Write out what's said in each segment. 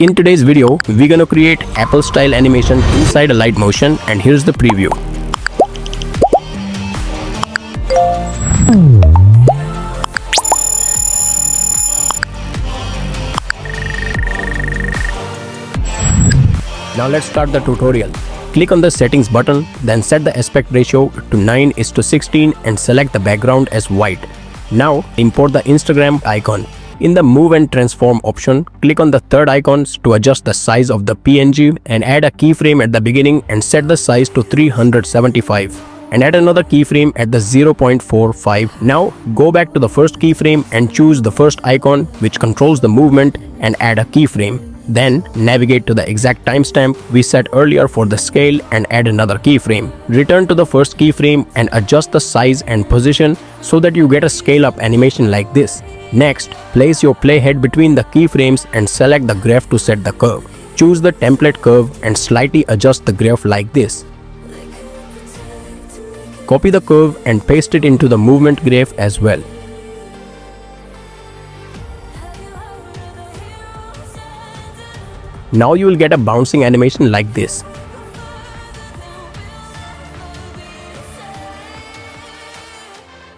In today's video, we're gonna create Apple style animation inside Alight Motion, and here's the preview. Now let's start the tutorial. Click on the settings button, then set the aspect ratio to 9:16 and select the background as white. Now import the Instagram icon. In the Move and Transform option, click on the third icons to adjust the size of the PNG and add a keyframe at the beginning and set the size to 375. And add another keyframe at the 0.45. Now go back to the first keyframe and choose the first icon which controls the movement and add a keyframe. Then navigate to the exact timestamp we set earlier for the scale and add another keyframe. Return to the first keyframe and adjust the size and position so that you get a scale up animation like this. Next, place your playhead between the keyframes and select the graph to set the curve. Choose the template curve and slightly adjust the graph like this. Copy the curve and paste it into the movement graph as well. Now you will get a bouncing animation like this.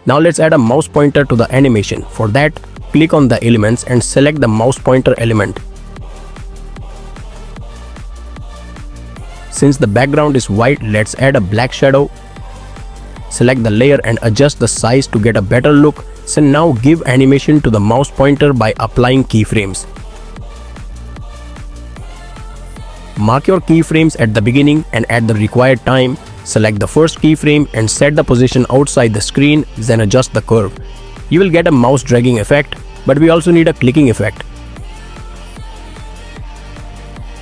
Now let's add a mouse pointer to the animation. For that, click on the elements and select the mouse pointer element. Since the background is white, let's add a black shadow. Select the layer and adjust the size to get a better look. So now give animation to the mouse pointer by applying keyframes. Mark your keyframes at the beginning and at the required time. Select the first keyframe and set the position outside the screen, then adjust the curve. You will get a mouse dragging effect, but we also need a clicking effect.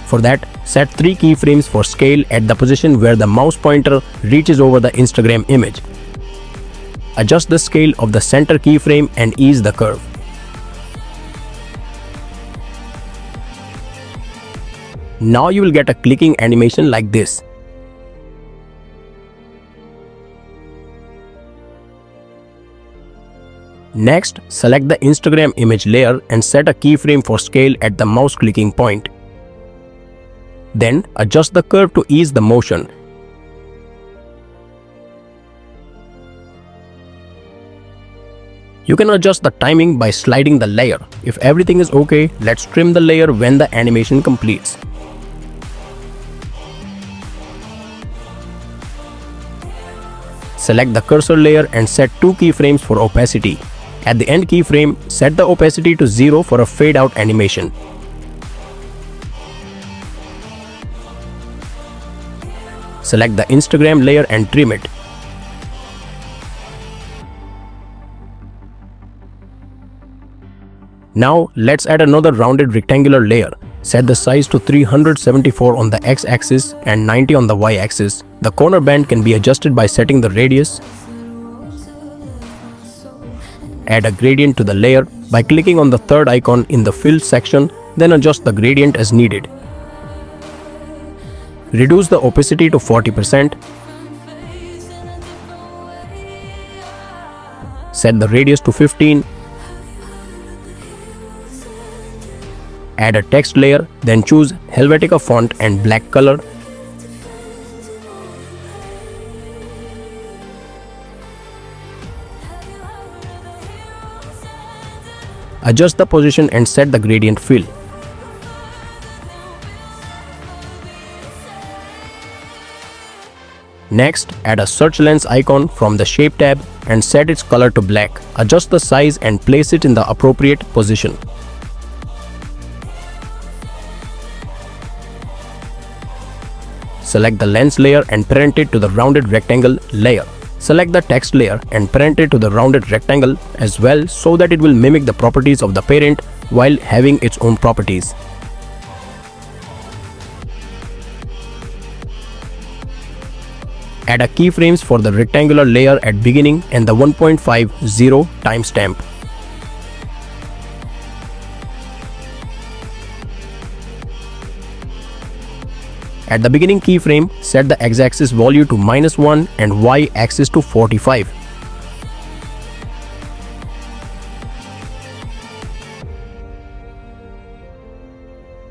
For that, set 3 keyframes for scale at the position where the mouse pointer reaches over the Instagram image. Adjust the scale of the center keyframe and ease the curve. Now you will get a clicking animation like this. Next, select the Instagram image layer and set a keyframe for scale at the mouse clicking point. Then adjust the curve to ease the motion. You can adjust the timing by sliding the layer. If everything is okay, let's trim the layer when the animation completes. Select the cursor layer and set 2 keyframes for opacity. At the end keyframe, set the opacity to 0 for a fade out animation. Select the Instagram layer and trim it. Now let's add another rounded rectangular layer. Set the size to 374 on the x-axis and 90 on the y-axis. The corner band can be adjusted by setting the radius. Add a gradient to the layer by clicking on the third icon in the fill section, then adjust the gradient as needed. Reduce the opacity to 40%. Set the radius to 15. Add a text layer, then choose Helvetica font and black color. Adjust the position and set the gradient fill. Next, add a search lens icon from the Shape tab and set its color to black. Adjust the size and place it in the appropriate position. Select the lens layer and parent it to the rounded rectangle layer. Select the text layer and parent it to the rounded rectangle as well so that it will mimic the properties of the parent while having its own properties. Add a keyframes for the rectangular layer at beginning and the 1.50 timestamp. At the beginning keyframe, set the x-axis value to -1 and y-axis to 45.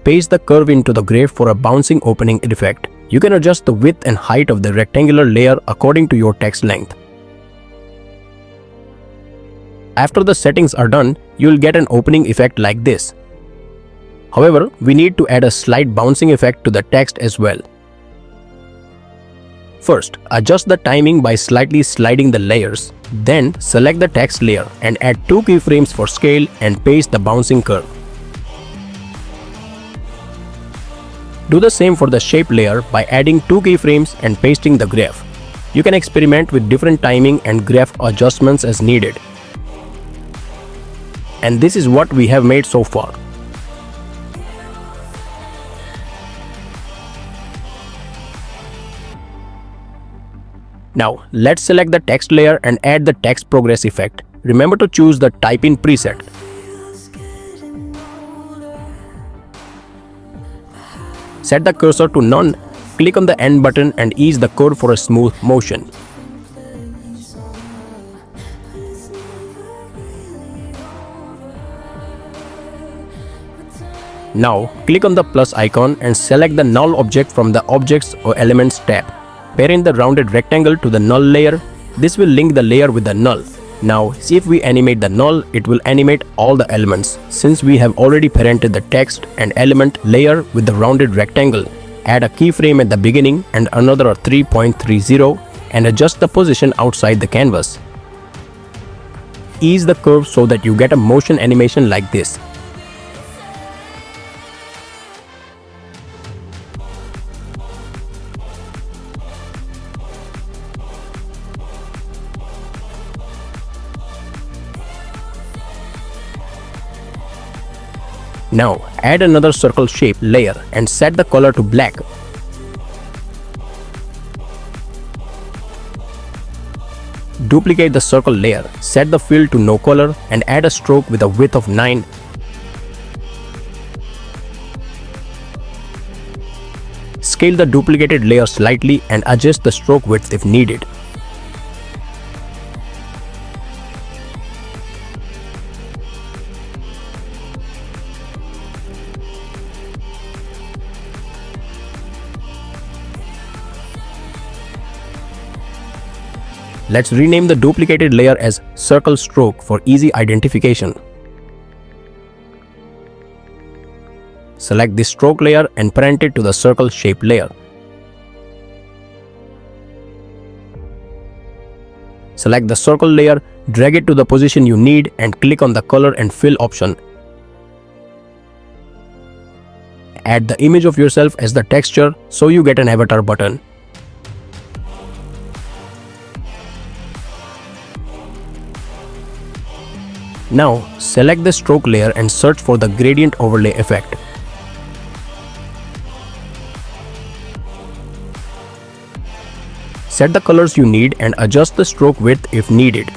Paste the curve into the graph for a bouncing opening effect. You can adjust the width and height of the rectangular layer according to your text length. After the settings are done, you will get an opening effect like this. However, we need to add a slight bouncing effect to the text as well. First, adjust the timing by slightly sliding the layers. Then, select the text layer and add 2 keyframes for scale and paste the bouncing curve. Do the same for the shape layer by adding 2 keyframes and pasting the graph. You can experiment with different timing and graph adjustments as needed. And this is what we have made so far. Now, let's select the text layer and add the text progress effect. Remember to choose the type in preset. Set the cursor to none, click on the end button and ease the curve for a smooth motion. Now, click on the plus icon and select the null object from the Objects or Elements tab. Parent the rounded rectangle to the null layer. This will link the layer with the null. Now, see if we animate the null, it will animate all the elements. Since we have already parented the text and element layer with the rounded rectangle, add a keyframe at the beginning and another at 3.30 and adjust the position outside the canvas. Ease the curve so that you get a motion animation like this. Now, add another circle shape layer and set the color to black. Duplicate the circle layer, set the fill to no color and add a stroke with a width of 9. Scale the duplicated layer slightly and adjust the stroke width if needed. Let's rename the duplicated layer as Circle Stroke for easy identification. Select the stroke layer and parent it to the circle shape layer. Select the circle layer, drag it to the position you need and click on the color and fill option. Add the image of yourself as the texture so you get an avatar button. Now, select the stroke layer and search for the gradient overlay effect. Set the colors you need and adjust the stroke width if needed.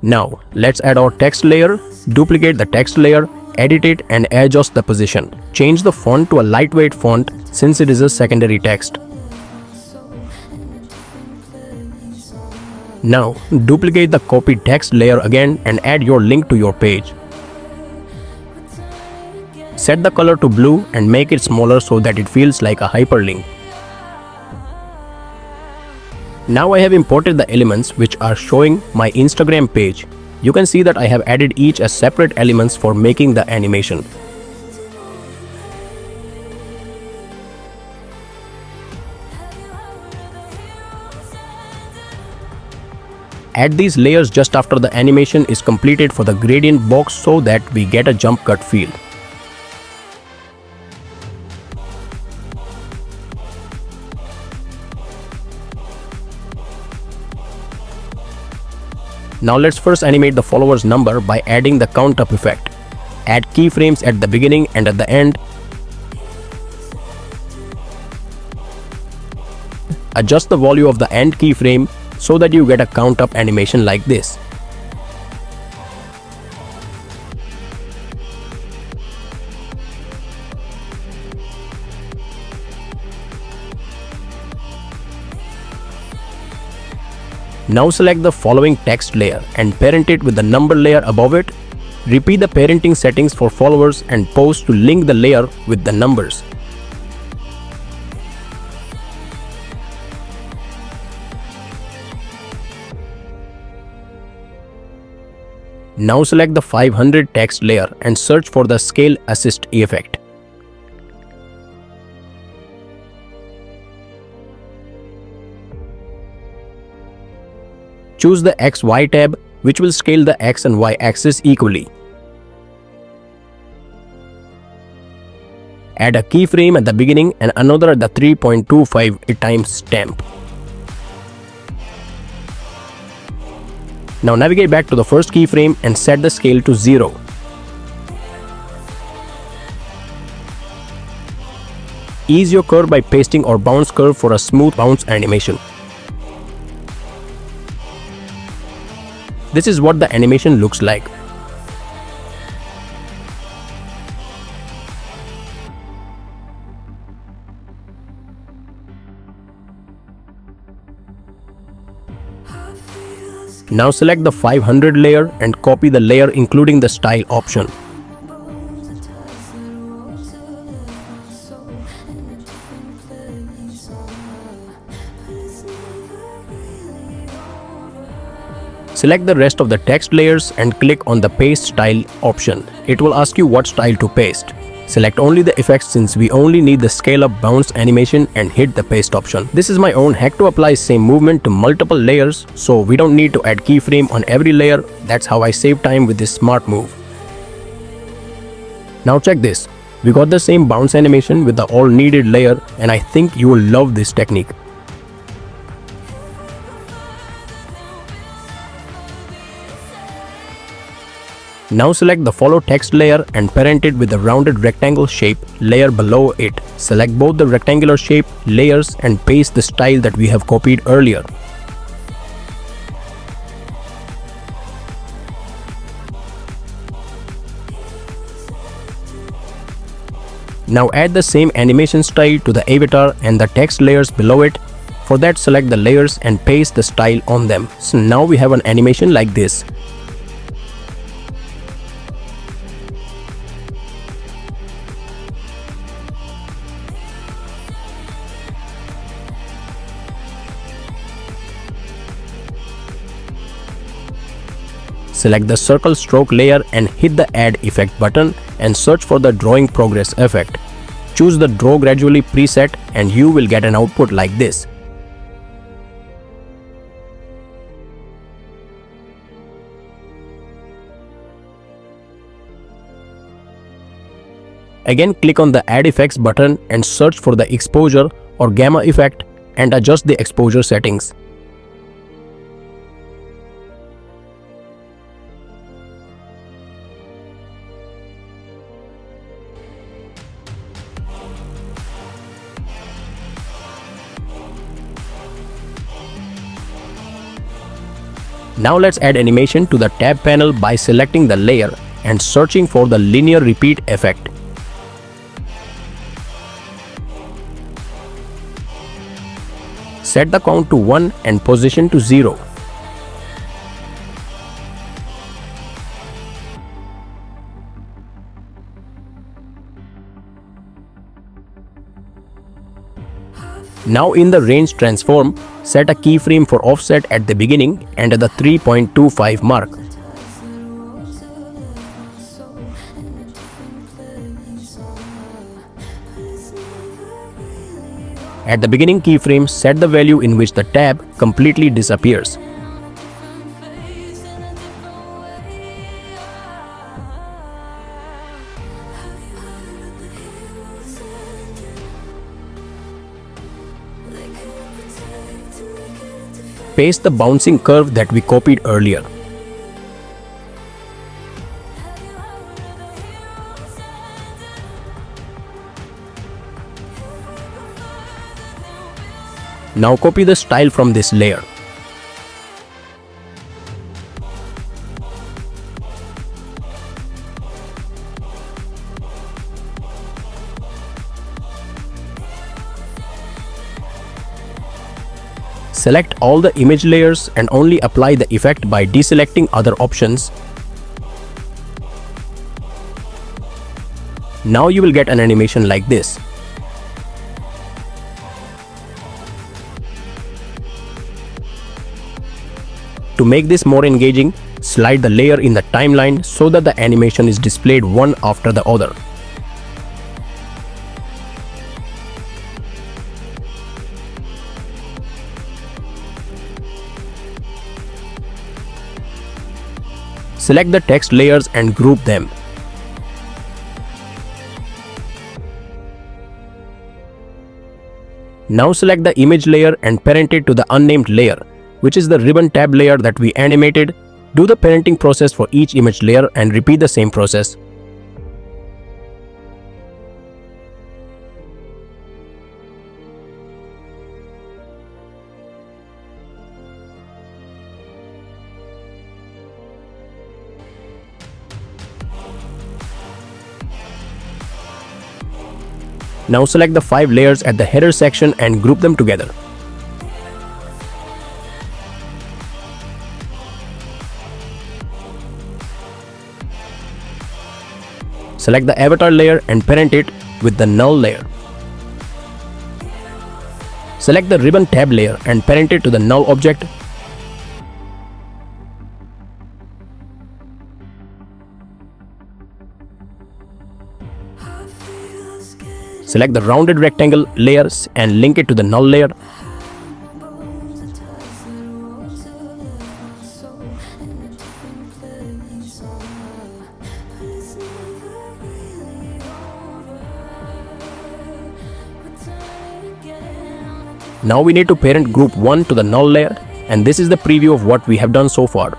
Now, let's add our text layer, duplicate the text layer, edit it and adjust the position. Change the font to a lightweight font since it is a secondary text. Now, duplicate the copied text layer again and add your link to your page. Set the color to blue and make it smaller so that it feels like a hyperlink. Now I have imported the elements which are showing my Instagram page. You can see that I have added each as separate elements for making the animation. Add these layers just after the animation is completed for the gradient box so that we get a jump cut feel. Now let's first animate the followers number by adding the count up effect. Add keyframes at the beginning and at the end. Adjust the value of the end keyframe so that you get a count up animation like this. Now select the following text layer and parent it with the number layer above it. Repeat the parenting settings for followers and post to link the layer with the numbers. Now select the 500 text layer and search for the Scale Assist effect. Choose the XY tab, which will scale the X and Y axis equally. Add a keyframe at the beginning and another at the 3.25 times stamp. Now navigate back to the first keyframe and set the scale to 0. Ease your curve by pasting or bounce curve for a smooth bounce animation. This is what the animation looks like. Now select the 500 layer and copy the layer including the style option. Select the rest of the text layers and click on the Paste Style option. It will ask you what style to paste. Select only the effects since we only need the scale up bounce animation and hit the paste option. This is my own hack to apply same movement to multiple layers, so we don't need to add keyframe on every layer. That's how I save time with this smart move. Now check this. We got the same bounce animation with the all needed layer, and I think you will love this technique. Now select the follow text layer and parent it with the rounded rectangle shape layer below it. Select both the rectangular shape layers and paste the style that we have copied earlier. Now add the same animation style to the avatar and the text layers below it. For that, select the layers and paste the style on them. So now we have an animation like this. Select the circle stroke layer and hit the Add Effect button and search for the Drawing Progress effect. Choose the Draw Gradually preset and you will get an output like this. Again, click on the Add Effects button and search for the Exposure or Gamma effect and adjust the exposure settings. Now let's add animation to the tab panel by selecting the layer and searching for the linear repeat effect. Set the count to 1 and position to 0. Now in the range transform, set a keyframe for offset at the beginning and at the 3.25 mark. At the beginning keyframe, set the value in which the tab completely disappears. Paste the bouncing curve that we copied earlier. Now copy the style from this layer. Select all the image layers and only apply the effect by deselecting other options. Now you will get an animation like this. To make this more engaging, slide the layer in the timeline so that the animation is displayed one after the other. Select the text layers and group them. Now select the image layer and parent it to the unnamed layer, which is the ribbon tab layer that we animated. Do the parenting process for each image layer and repeat the same process. Now select the 5 layers at the header section and group them together. Select the avatar layer and parent it with the null layer. Select the ribbon tab layer and parent it to the null object. Select the rounded rectangle layers and link it to the null layer. Now we need to parent group 1 to the null layer, and this is the preview of what we have done so far.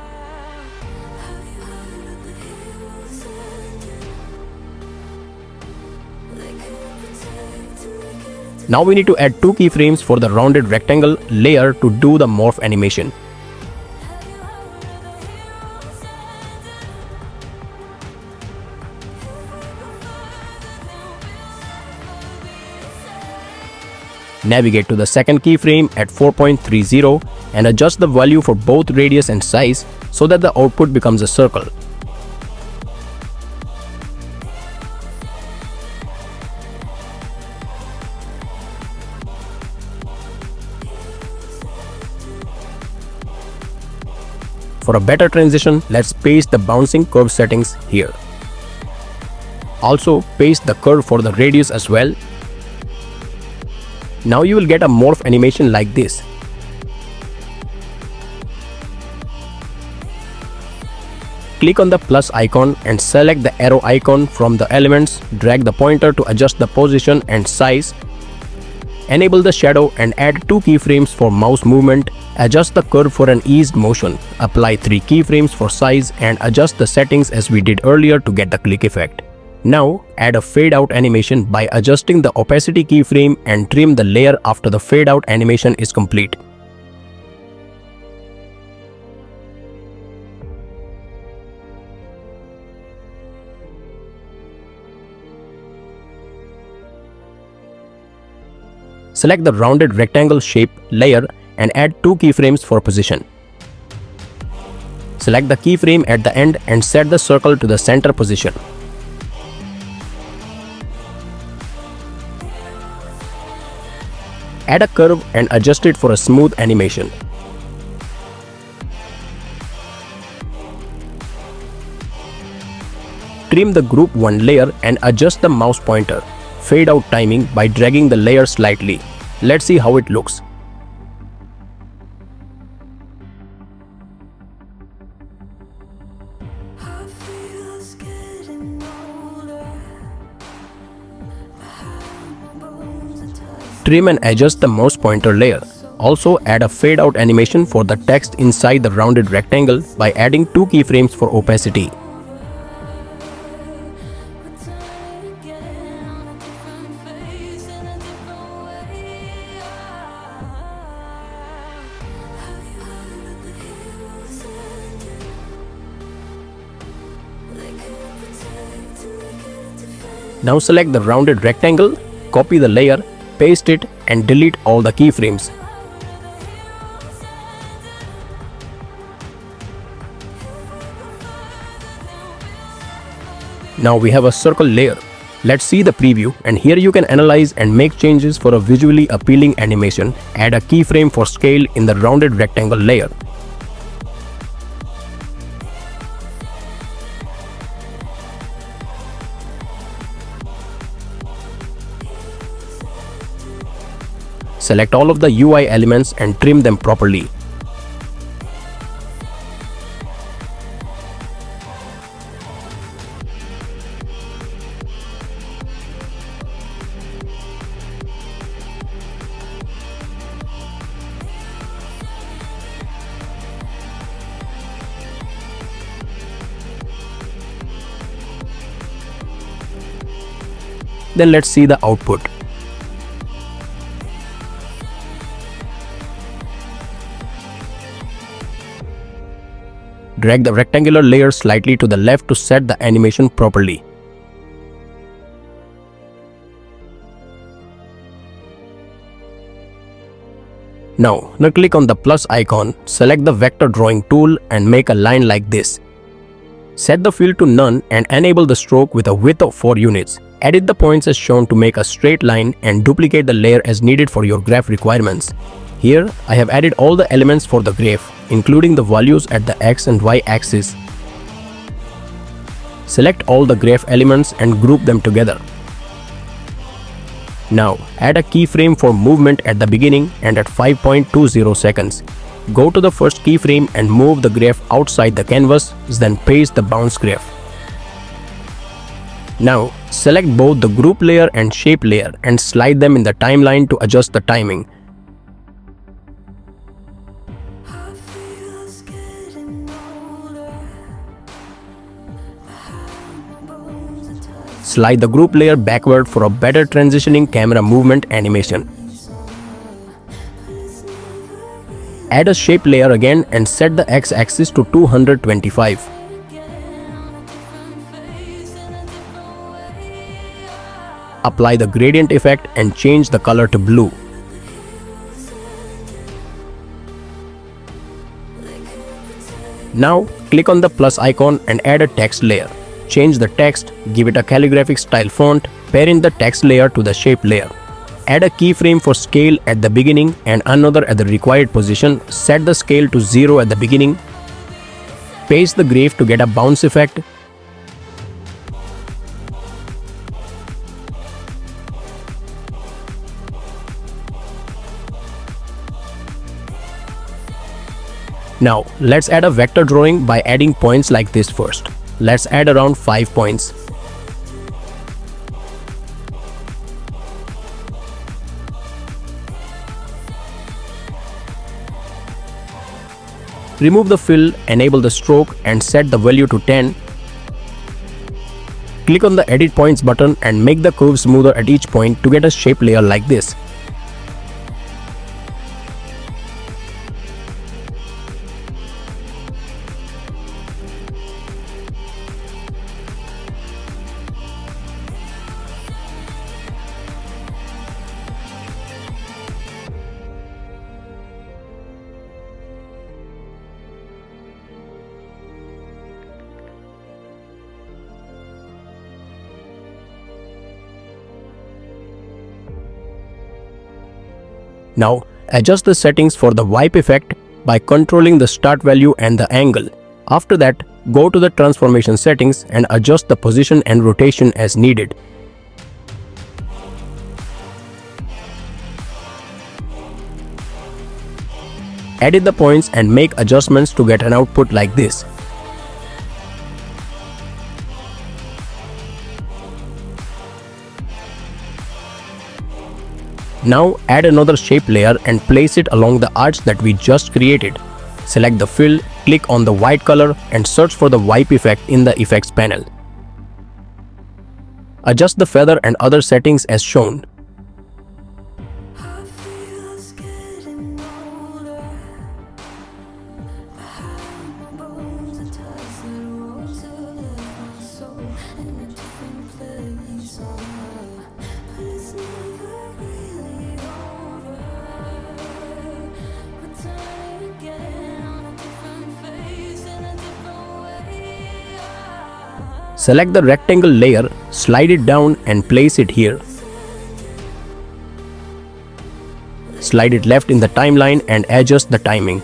Now we need to add 2 keyframes for the rounded rectangle layer to do the morph animation. Navigate to the second keyframe at 4.30 and adjust the value for both radius and size so that the output becomes a circle. For a better transition, let's paste the bouncing curve settings here. Also, paste the curve for the radius as well. Now you will get a morph animation like this. Click on the plus icon and select the arrow icon from the elements. Drag the pointer to adjust the position and size. Enable the shadow and add 2 keyframes for mouse movement. Adjust the curve for an eased motion. Apply 3 keyframes for size and adjust the settings as we did earlier to get the click effect. Now add a fade out animation by adjusting the opacity keyframe and trim the layer after the fade out animation is complete. Select the rounded rectangle shape layer and add 2 keyframes for position. Select the keyframe at the end and set the circle to the center position. Add a curve and adjust it for a smooth animation. Trim the group 1 layer and adjust the mouse pointer. Fade out timing by dragging the layer slightly. Let's see how it looks. Trim and adjust the mouse pointer layer. Also add a fade out animation for the text inside the rounded rectangle by adding 2 keyframes for opacity. Now select the rounded rectangle, copy the layer, paste it and delete all the keyframes. Now we have a circle layer. Let's see the preview, and here you can analyze and make changes for a visually appealing animation. Add a keyframe for scale in the rounded rectangle layer. Select all of the UI elements and trim them properly. Then let's see the output. Drag the rectangular layer slightly to the left to set the animation properly. Now click on the plus icon, select the vector drawing tool and make a line like this. Set the fill to none and enable the stroke with a width of 4 units. Edit the points as shown to make a straight line and duplicate the layer as needed for your graph requirements. Here, I have added all the elements for the graph, including the values at the X and Y axis. Select all the graph elements and group them together. Now, add a keyframe for movement at the beginning and at 5.20 seconds. Go to the first keyframe and move the graph outside the canvas, then paste the bounce graph. Now, select both the group layer and shape layer and slide them in the timeline to adjust the timing. Slide the group layer backward for a better transitioning camera movement animation. Add a shape layer again and set the x-axis to 225. Apply the gradient effect and change the color to blue. Now, click on the plus icon and add a text layer. Change the text, give it a calligraphic style font, parent the text layer to the shape layer. Add a keyframe for scale at the beginning and another at the required position. Set the scale to 0 at the beginning. Paste the graph to get a bounce effect. Now, let's add a vector drawing by adding points like this first. Let's add around 5 points. Remove the fill, enable the stroke and set the value to 10. Click on the Edit Points button and make the curve smoother at each point to get a shape layer like this. Now, adjust the settings for the wipe effect by controlling the start value and the angle. After that, go to the transformation settings and adjust the position and rotation as needed. Edit the points and make adjustments to get an output like this. Now add another shape layer and place it along the arch that we just created. Select the fill, click on the white color and search for the wipe effect in the effects panel. Adjust the feather and other settings as shown. Select the rectangle layer, slide it down and place it here. Slide it left in the timeline and adjust the timing.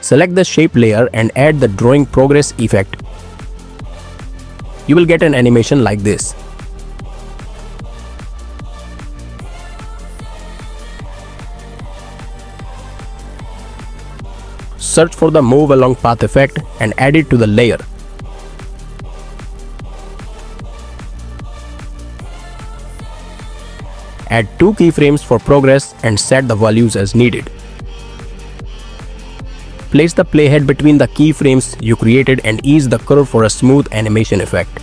Select the shape layer and add the drawing progress effect. You will get an animation like this. Search for the move along path effect and add it to the layer. Add 2 keyframes for progress and set the values as needed. Place the playhead between the keyframes you created and ease the curve for a smooth animation effect.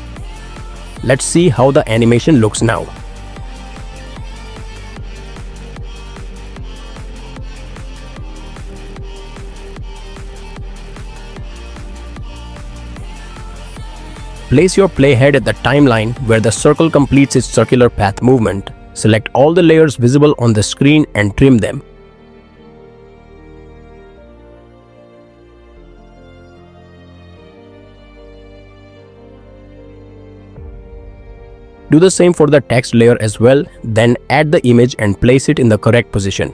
Let's see how the animation looks now. Place your playhead at the timeline where the circle completes its circular path movement. Select all the layers visible on the screen and trim them. Do the same for the text layer as well, then add the image and place it in the correct position.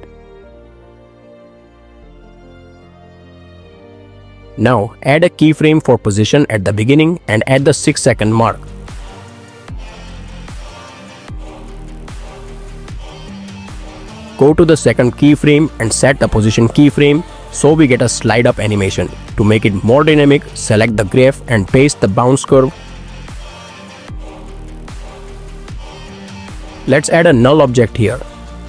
Now add a keyframe for position at the beginning and at the 6-second mark. Go to the second keyframe and set the position keyframe so we get a slide up animation. To make it more dynamic, select the graph and paste the bounce curve. Let's add a null object here.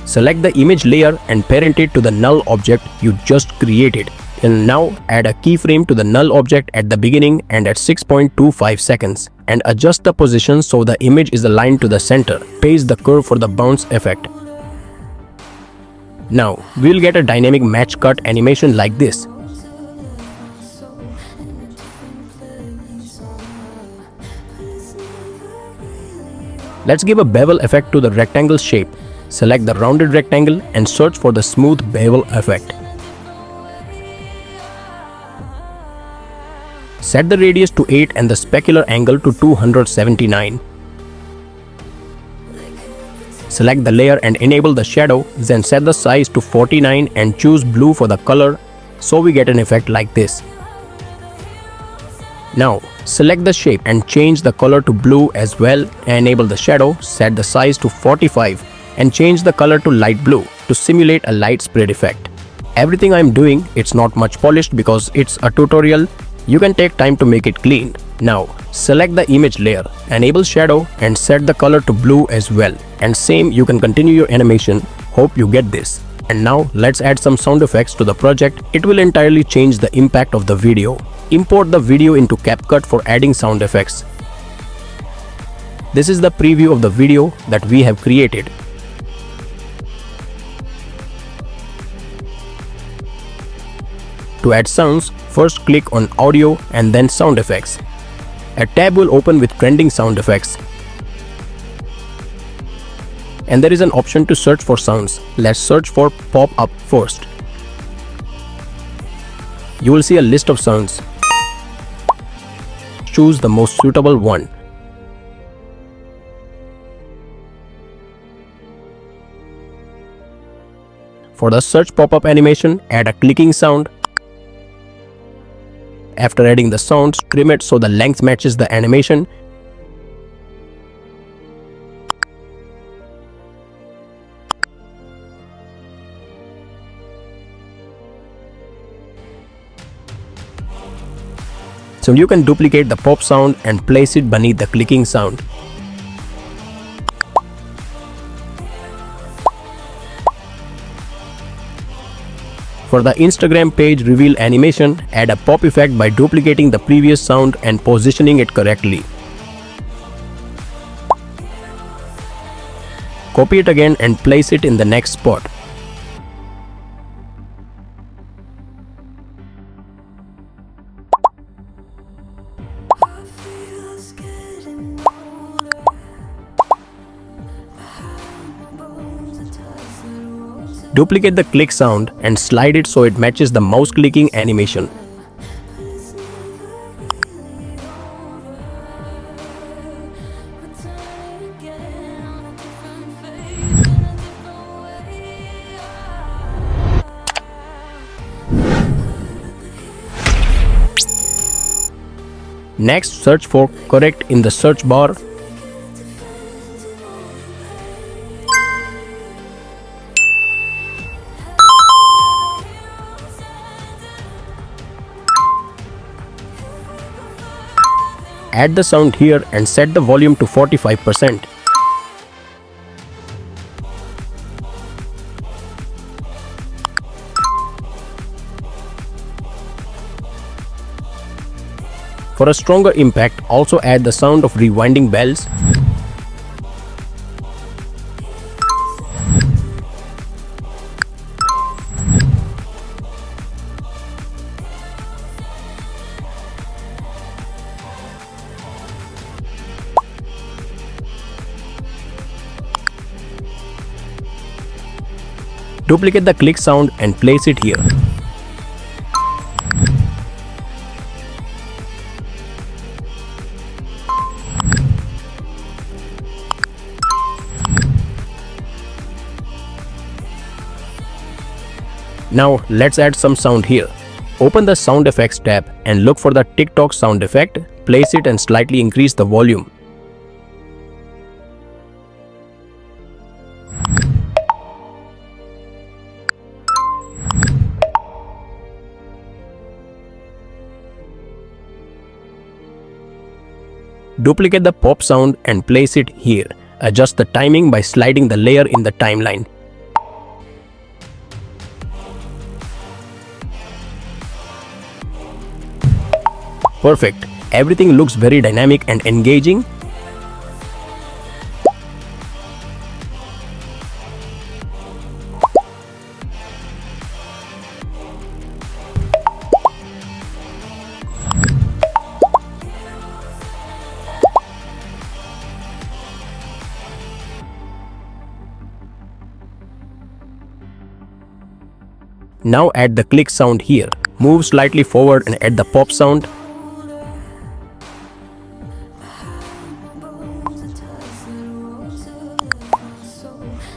Select the image layer and parent it to the null object you just created. And now add a keyframe to the null object at the beginning and at 6.25 seconds. And adjust the position so the image is aligned to the center. Paste the curve for the bounce effect. Now we'll get a dynamic match cut animation like this. Let's give a bevel effect to the rectangle shape. Select the rounded rectangle and search for the smooth bevel effect. Set the radius to 8 and the specular angle to 279. Select the layer and enable the shadow, then set the size to 49 and choose blue for the color so we get an effect like this. Now select the shape and change the color to blue as well. Enable the shadow, set the size to 45 and change the color to light blue to simulate a light spread effect. Everything I'm doing, it's not much polished because it's a tutorial. You can take time to make it clean. Now select the image layer, enable shadow and set the color to blue as well. And same, you can continue your animation. Hope you get this. And now let's add some sound effects to the project. It will entirely change the impact of the video. Import the video into Capcut for adding sound effects. This is the preview of the video that we have created. To add sounds, first click on Audio and then Sound Effects. A tab will open with trending sound effects. And there is an option to search for sounds. Let's search for pop-up first. You will see a list of sounds. Choose the most suitable one. For the search pop-up animation, add a clicking sound. After adding the sounds, trim it so the length matches the animation. So you can duplicate the pop sound and place it beneath the clicking sound. For the Instagram page reveal animation, add a pop effect by duplicating the previous sound and positioning it correctly. Copy it again and place it in the next spot. Duplicate the click sound and slide it so it matches the mouse clicking animation. Next, search for correct in the search bar. Add the sound here and set the volume to 45%. For a stronger impact, also add the sound of rewinding bells. Duplicate the click sound and place it here. Now let's add some sound here. Open the sound effects tab and look for the TikTok sound effect. Place it and slightly increase the volume. Duplicate the pop sound and place it here. Adjust the timing by sliding the layer in the timeline. Perfect. Everything looks very dynamic and engaging. Now add the click sound here. Move slightly forward and add the pop sound.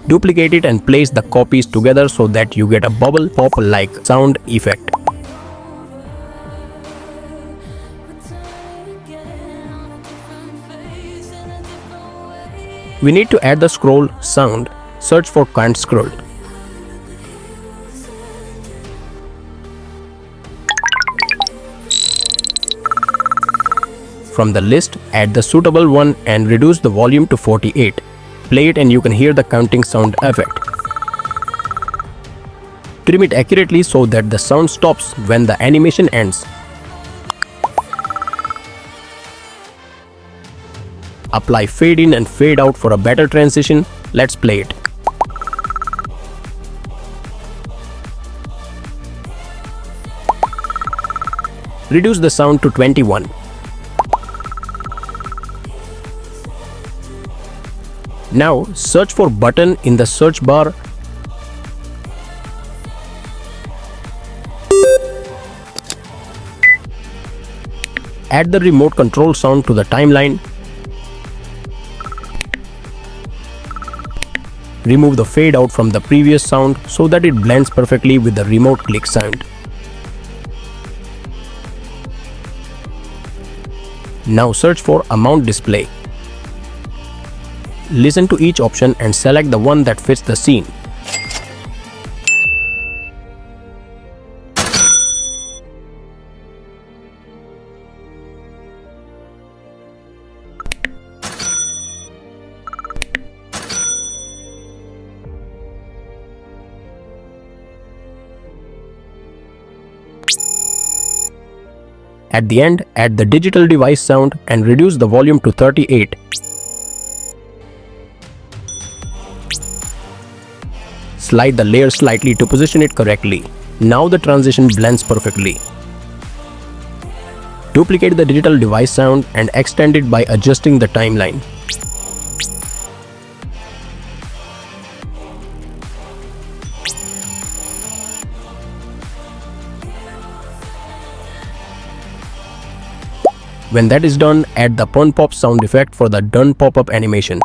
Duplicate it and place the copies together so that you get a bubble pop-like sound effect. We need to add the scroll sound. Search for can't scroll. From the list, add the suitable one and reduce the volume to 48. Play it and you can hear the counting sound effect. Trim it accurately so that the sound stops when the animation ends. Apply fade in and fade out for a better transition. Let's play it. Reduce the sound to 21. Now search for button in the search bar. Add the remote control sound to the timeline. Remove the fade out from the previous sound so that it blends perfectly with the remote click sound. Now search for amount display. Listen to each option and select the one that fits the scene. At the end, add the digital device sound and reduce the volume to 38. Slide the layer slightly to position it correctly. Now the transition blends perfectly. Duplicate the digital device sound and extend it by adjusting the timeline. When that is done, add the pun pop sound effect for the done pop-up animation.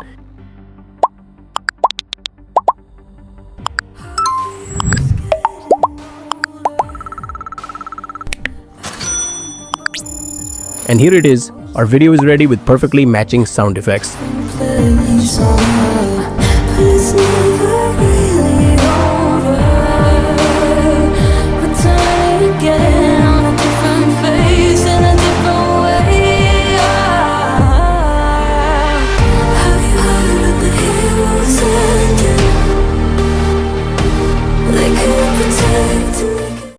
And here it is, our video is ready with perfectly matching sound effects.